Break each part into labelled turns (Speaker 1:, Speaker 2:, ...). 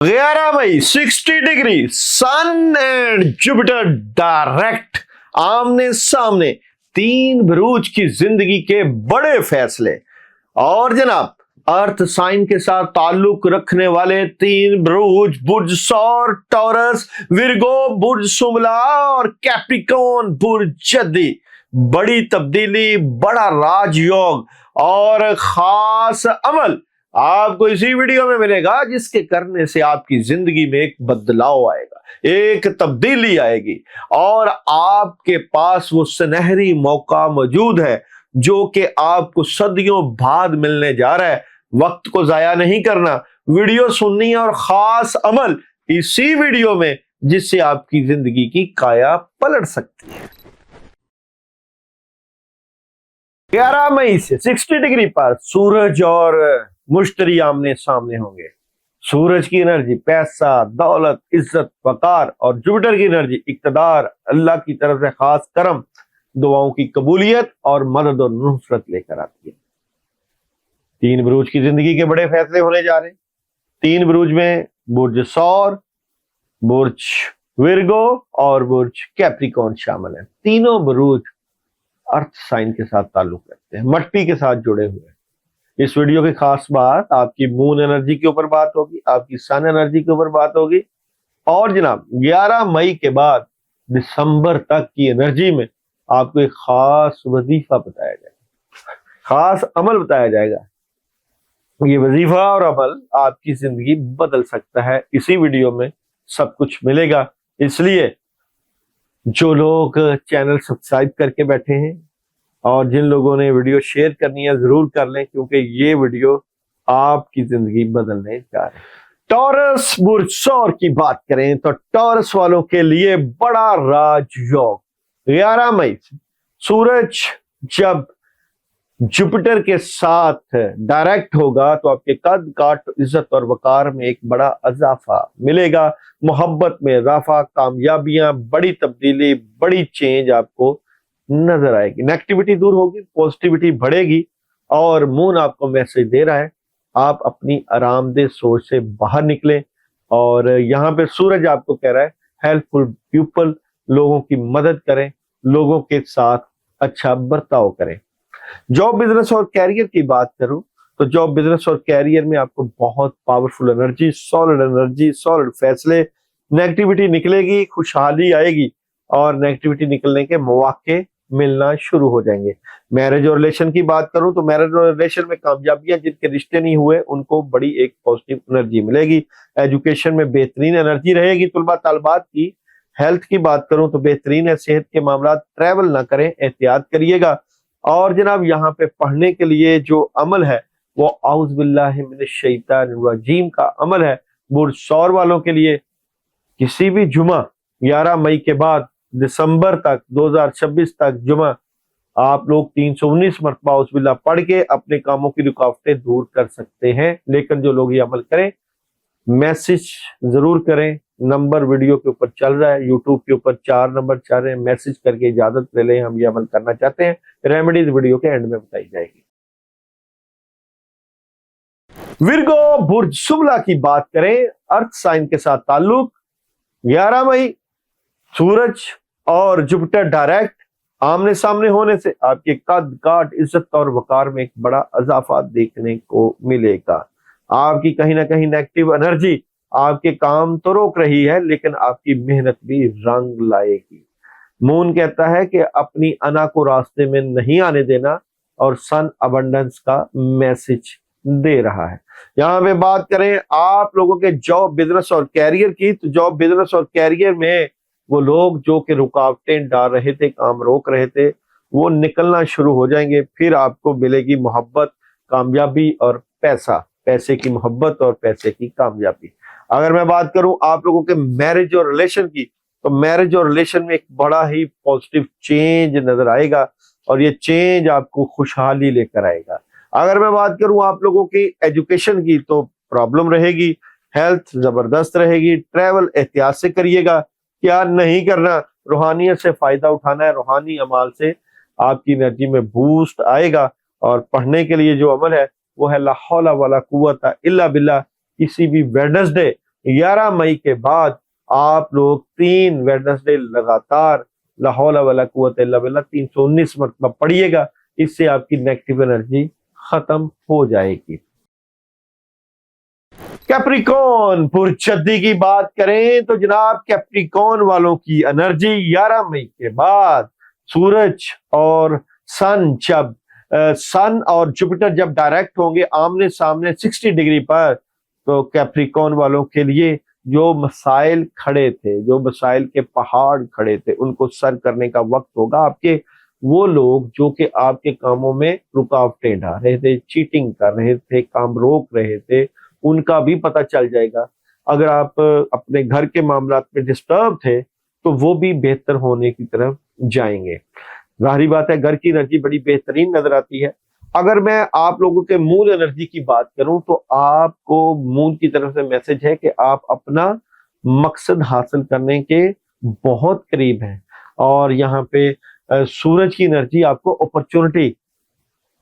Speaker 1: 11 मई 60 degree sun and Jupiter direct आमने सामने, तीन बुरूज की जिंदगी के बड़े फैसले। और जनाब, अर्थ साइन के साथ ताल्लुक रखने वाले तीन बुरूज, बुर्ज सौर टॉरस, विर्गो बुर्ज सुमला और कैप्रिकॉर्न बुर्ज जद्दी, बड़ी तब्दीली, बड़ा राजयोग और खास अमल आपको इसी वीडियो में मिलेगा, जिसके करने से आपकी जिंदगी में एक बदलाव आएगा, एक तब्दीली आएगी और आपके पास वो सुनहरी मौका मौजूद है जो कि आपको सदियों बाद मिलने जा रहा है। वक्त को जाया नहीं करना, वीडियो सुननी है और खास अमल इसी वीडियो में, जिससे आपकी जिंदगी की काया पलट सकती है। 11 मई से 60 डिग्री पर सूरज और मुश्तरी आमने सामने होंगे। सूरज की एनर्जी पैसा, दौलत, इज्जत, वकार और जुपिटर की एनर्जी इक्तदार, अल्लाह की तरफ से खास करम, दुआओं की कबूलियत और मदद और नुसरत लेकर आती है। तीन बुरूज की जिंदगी के बड़े फैसले होने जा रहे हैं। तीन बुरूज में बुर्ज सौर, बुर्ज विर्गो और बुर्ज कैप्रिकॉर्न शामिल है। तीनों बुरूज अर्थ साइन के साथ ताल्लुक रखते हैं, मट्टी के साथ जुड़े हुए हैं। इस वीडियो की खास बात आपकी मून एनर्जी के ऊपर बात होगी, आपकी सन एनर्जी के ऊपर बात होगी और जनाब 11 मई के बाद दिसंबर तक की एनर्जी में आपको एक खास वजीफा बताया जाएगा, खास अमल बताया जाएगा। ये वजीफा और अमल आपकी जिंदगी बदल सकता है। इसी वीडियो में सब कुछ मिलेगा, इसलिए जो लोग चैनल सब्सक्राइब करके बैठे हैं और जिन लोगों ने वीडियो शेयर करनी है जरूर कर लें, क्योंकि ये वीडियो आपकी जिंदगी बदलने जा रही है। टॉरस बुर्ज सौर की बात करें तो टॉरस वालों के लिए बड़ा राजयोग। 11 मई से सूरज जब जुपिटर के साथ डायरेक्ट होगा तो आपके कद काट, इज्जत और वकार में एक बड़ा इजाफा मिलेगा। मोहब्बत में इजाफा, कामयाबियां, बड़ी तब्दीली, बड़ी चेंज आपको नजर आएगी। नेगेटिविटी दूर होगी, पॉजिटिविटी बढ़ेगी और मून आपको मैसेज दे रहा है आप अपनी आरामदेह सोच से बाहर निकलें। और यहाँ पे सूरज आपको कह रहा है हेल्पफुल पीपल, लोगों की मदद करें, लोगों के साथ अच्छा बर्ताव करें। जॉब, बिजनेस और कैरियर की बात करूं तो जॉब, बिजनेस और कैरियर में आपको बहुत पावरफुल एनर्जी, सॉलिड फैसले, नेगेटिविटी निकलेगी, खुशहाली आएगी और नेगेटिविटी निकलने के मौके मिलना शुरू हो जाएंगे। मैरिज और रिलेशन की बात करूं तो मैरिज और रिलेशन में कामयाबियां, जिनके रिश्ते नहीं हुए उनको बड़ी एक पॉजिटिव एनर्जी मिलेगी। एजुकेशन में बेहतरीन एनर्जी रहेगी तुलबा तालबात की। हेल्थ की बात करूं तो बेहतरीन है, सेहत के मामला, ट्रैवल ना करें, एहतियात करिएगा। और जनाब यहाँ पे पढ़ने के लिए जो अमल है वो औज़ बिल्लाहि मिनश शैतानिर रजीम का अमल है। बुर्ज सौर वालों के लिए किसी भी जुमा 11 मई के बाद दिसंबर तक 2026 तक जुमा आप लोग 319 मरतबा औज़ बिल्लाह पढ़ के अपने कामों की रुकावटें दूर कर सकते हैं। लेकिन जो लोग ये अमल करें, मैसेज जरूर करें। नंबर वीडियो के ऊपर चल रहा है, यूट्यूब के ऊपर 4 नंबर चल रहे हैं। मैसेज करके इजाजत ले लें, हम ये अमल करना चाहते हैं। रेमेडीज वीडियो के एंड में बताई जाएगी। विर्गो बुर्ज सुमला की बात करें, अर्थ साइन के साथ ताल्लुक। 11 मई सूरज और जुपिटर डायरेक्ट आमने सामने होने से आपके कद काट, इज्जत और वकार में एक बड़ा इजाफा देखने को मिलेगा। आपकी कहीं ना कहीं नेगेटिव एनर्जी आपके काम तो रोक रही है, लेकिन आपकी मेहनत भी रंग लाएगी। मून कहता है कि अपनी अना को रास्ते में नहीं आने देना और सन अबंडेंस का मैसेज दे रहा है। यहाँ पे बात करें आप लोगों के जॉब, बिजनेस और कैरियर की, तो जॉब, बिजनेस और कैरियर में वो लोग जो कि रुकावटें डाल रहे थे, काम रोक रहे थे, वो निकलना शुरू हो जाएंगे। फिर आपको मिलेगी मोहब्बत, कामयाबी और पैसा, पैसे की मोहब्बत और पैसे की कामयाबी। अगर मैं बात करूं आप लोगों के मैरिज और रिलेशन की, तो मैरिज और रिलेशन में एक बड़ा ही पॉजिटिव चेंज नजर आएगा और ये चेंज आपको खुशहाली लेकर आएगा। अगर मैं बात करूं आप लोगों की एजुकेशन की, तो प्रॉब्लम रहेगी, हेल्थ जबरदस्त रहेगी, ट्रैवल एहतियात से करिएगा। क्या नहीं करना, रूहानियत से फायदा उठाना है, रूहानी अमाल से आपकी एनर्जी में बूस्ट आएगा। और पढ़ने के लिए जो अमल है वो है ला हौला वला कुव्वता इल्ला बिल्लाह। किसी भी वेडनेसडे 11 मई के बाद आप लोग 3 वेडनेसडे लगातार ला हौला वला कुव्वत इल्ला बिल्लाह 319 मरतबा पढ़िएगा। इससे आपकी नेगेटिव एनर्जी खत्म हो जाएगी। कैप्रिकॉन पुरचद्दी की बात करें तो जनाब कैप्रिकॉन वालों की एनर्जी 11 मई के बाद सूरज और सन और जुपिटर जब डायरेक्ट होंगे आमने सामने 60 डिग्री पर, तो कैप्रिकॉन वालों के लिए जो मसाइल खड़े थे, जो मसाइल के पहाड़ खड़े थे, उनको सर करने का वक्त होगा। आपके वो लोग जो कि आपके कामों में रुकावटें डाल रहे थे, चीटिंग कर रहे थे, काम रोक रहे थे, उनका भी पता चल जाएगा। अगर आप अपने घर के मामलात में डिस्टर्ब थे तो वो भी बेहतर होने की तरफ जाएंगे। जाहिर बात है घर की एनर्जी बड़ी बेहतरीन नजर आती है। अगर मैं आप लोगों के मूल एनर्जी की बात करूं तो आपको मूल की तरफ से मैसेज है कि आप अपना मकसद हासिल करने के बहुत करीब हैं, और यहाँ पे सूरज की एनर्जी आपको अपॉर्चुनिटी,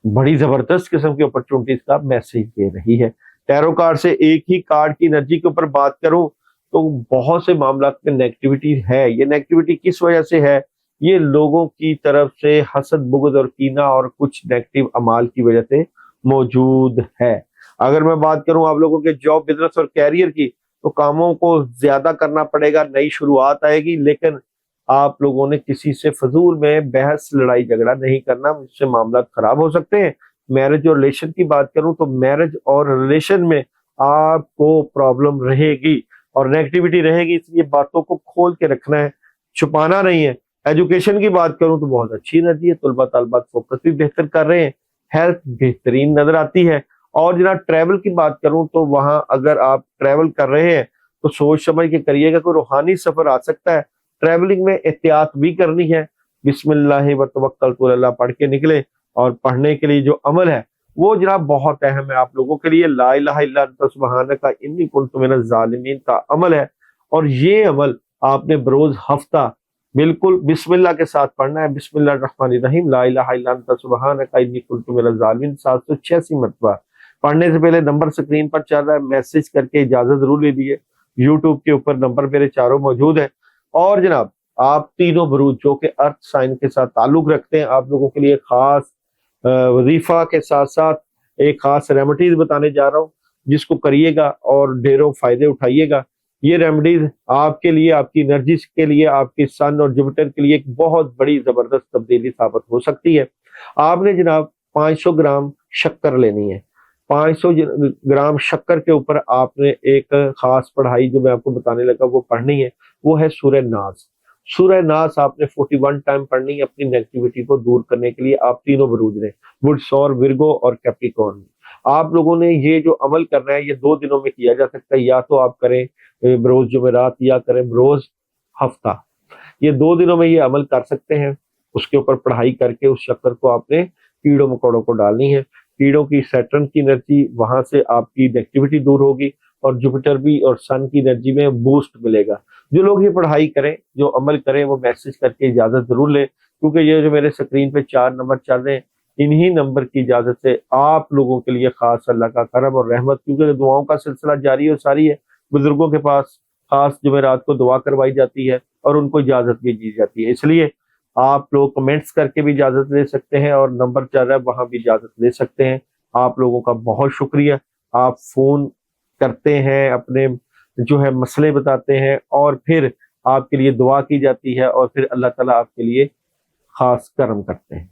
Speaker 1: बड़ी जबरदस्त किस्म की अपॉर्चुनिटीज का मैसेज दे रही है। टैरो कार्ड से एक ही कार्ड की एनर्जी के ऊपर बात करूं तो बहुत से मामला में नेगेटिविटी है। ये नेगेटिविटी किस वजह से है? ये लोगों की तरफ से हसद, बुग़्ज़ और कीना और कुछ नेगेटिव अमाल की वजह से मौजूद है। अगर मैं बात करूं आप लोगों के जॉब, बिजनेस और कैरियर की, तो कामों को ज्यादा करना पड़ेगा, नई शुरुआत आएगी, लेकिन आप लोगों ने किसी से फजूल में बहस, लड़ाई झगड़ा नहीं करना, इससे मामला खराब हो सकते हैं। मैरिज और रिलेशन की बात करूं तो मैरिज और रिलेशन में आपको प्रॉब्लम रहेगी और नेगेटिविटी रहेगी, इसलिए बातों को खोल के रखना है, छुपाना नहीं है। एजुकेशन की बात करूं तो बहुत अच्छी एनर्जी है, तलबा तलबात फोकस भी बेहतर कर रहे हैं, हेल्थ बेहतरीन नजर आती है। और जनाब ट्रैवल की बात करूं तो वहां अगर आप ट्रैवल कर रहे हैं तो सोच समझ के करिएगा, कोई रूहानी सफर आ सकता है। ट्रैवलिंग में एहतियात भी करनी है। बिस्मिल्लाह व तवक्कलतु अलल्लाह पढ़ के निकले। और पढ़ने के लिए जो अमल है वो जनाब बहुत अहम है आप लोगों के लिए। ला इलाहा इल्ला अंता सुब्हानका इन्नी कुन्तु मिनज़ ज़ालिमीन का अमल है, और ये अमल आपने बरोज हफ्ता बिल्कुल बिस्मिल्लाह के साथ पढ़ना है। बिस्मिल्लाहिर्रहमानिर्रहीम ला इलाहा इल्ला अंता सुब्हानका इन्नी कुन्तु मिनज़ ज़ालिमीन 786 मरतबा। पढ़ने से पहले नंबर स्क्रीन पर चल रहा है, मैसेज करके इजाजत जरूर ले लीजिए। यूट्यूब के ऊपर नंबर मेरे चारों मौजूद है। और जनाब आप तीनों बरूज जो कि अर्थ साइन के साथ ताल्लुक रखते हैं, आप लोगों के लिए खास वजीफा के साथ साथ एक खास रेमेडीज बताने जा रहा हूँ, जिसको करिएगा और ढेरों फायदे उठाइएगा। ये रेमेडीज आपके लिए, आपकी एनर्जी के लिए, आपके सन और जुपिटर के लिए एक बहुत बड़ी जबरदस्त तब्दीली साबित हो सकती है। आपने जनाब 500 ग्राम शक्कर लेनी है। 500 ग्राम शक्कर के ऊपर आपने एक खास पढ़ाई जो मैं आपको बताने लगा वो पढ़नी है, वो है सूरह नास। सूरह नास आपने 41 टाइम पढ़नी है अपनी नेगेटिविटी को दूर करने के लिए। आप तीनों बरूज ने, वुड्सौर, विर्गो और कैप्रिकॉर्न, आप लोगों ने ये जो अमल करना है ये 2 दिनों में किया जा सकता है। या तो आप करें बरोज जुमेरात या करें बरोज हफ्ता, ये 2 दिनों में ये अमल कर सकते हैं। उसके ऊपर पढ़ाई करके उस शक्कर को आपने कीड़ों मकोड़ों को डालनी है। कीड़ों की, सैटर्न की एनर्जी, वहां से आपकी नेगेटिविटी दूर होगी और जुपिटर भी और सन की एनर्जी में बूस्ट मिलेगा। जो लोग ये पढ़ाई करें, जो अमल करें, वो मैसेज करके इजाजत जरूर लें, क्योंकि ये जो मेरे स्क्रीन पे 4 नंबर चल रहे हैं, इन्हीं नंबर की इजाजत से आप लोगों के लिए खास अल्लाह का करम और रहमत, क्योंकि दुआओं का सिलसिला जारी और सारी है। बुजुर्गों के पास खास जुमेरात को दुआ करवाई जाती है और उनको इजाजत भी दी जाती है, इसलिए आप लोग कमेंट्स करके भी इजाजत ले सकते हैं और नंबर चल रहा है वहां भी इजाजत ले सकते हैं। आप लोगों का बहुत शुक्रिया। आप फोन करते हैं, अपने जो है मसले बताते हैं और फिर आपके लिए दुआ की जाती है और फिर अल्लाह ताला आपके लिए खास करम करते हैं।